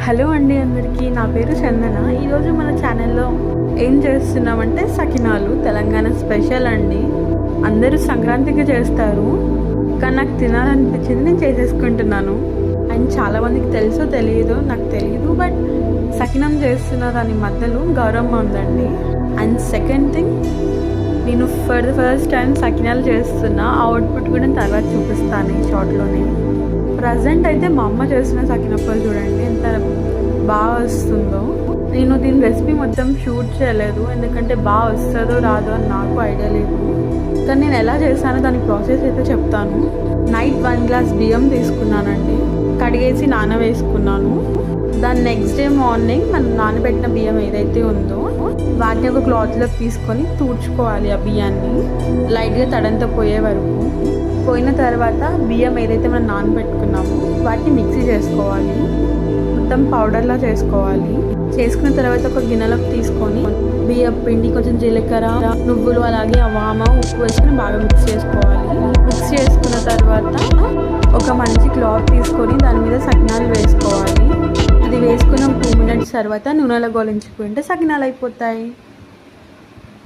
Hello అండి అందరికీ, నా పేరు చందన. ఈరోజు మన ఛానల్లో ఏం చేస్తున్నామంటే సకినాలు, తెలంగాణ స్పెషల్ అండి. అందరూ సంక్రాంతికి చేస్తారు, కానీ నాకు తినాలనిపించింది, నేను చేసేసుకుంటున్నాను. అండ్ చాలామందికి తెలుసో తెలియదో నాకు తెలియదు, బట్ సకినం చేస్తున్న దాని మధ్యలో గౌరమ్మ ఉందండి. అండ్ సెకండ్ థింగ్, నేను ఫర్ ద ఫస్ట్ టైం సకినాలు చేస్తున్నా. ఆ అవుట్పుట్ కూడా తర్వాత చూపిస్తాను ఈ షార్ట్లోనే. ప్రజెంట్ అయితే మా అమ్మ చేసిన సకినప్పలు చూడండి ఎంత బాగా వస్తుందో. నేను దీని రెసిపీ మొత్తం షూట్ చేయలేదు, ఎందుకంటే బాగా వస్తుందో రాదో అని నాకు ఐడియా లేదు. కానీ నేను ఎలా చేశానో దాని ప్రాసెస్ అయితే చెప్తాను. నైట్ 1 గ్లాస్ బియ్యం తీసుకున్నానండి, కడిగేసి నానవేసుకున్నాను. దాని నెక్స్ట్ డే మార్నింగ్ మనం నానబెట్టిన బియ్యం ఏదైతే ఉందో వాటిని ఒక క్లాత్లోకి తీసుకొని తుడుచుకోవాలి. ఆ బియ్యాన్ని లైట్గా తడంతా పోయే వరకు. పోయిన తర్వాత బియ్యం ఏదైతే మనం నానబెట్టుకున్నామో వాటిని మిక్సీ చేసుకోవాలి, మొత్తం పౌడర్లా చేసుకోవాలి. చేసుకున్న తర్వాత ఒక గిన్నెలోకి తీసుకొని బియ్యం పిండి, కొంచెం జీలకర్ర, నువ్వులు, అలాగే వామ, ఉప్పు వేసుకొని బాగా మిక్స్ చేసుకోవాలి. మిక్స్ చేసుకున్న తర్వాత ఒక మంచి క్లాత్ తీసుకొని దాని మీద సకినాలు వేసుకోవాలి. అది వేసుకున్న 2 మినిట్స్ తర్వాత నూనెలో గోలించుకుంటే సకినాలు అయిపోతాయి.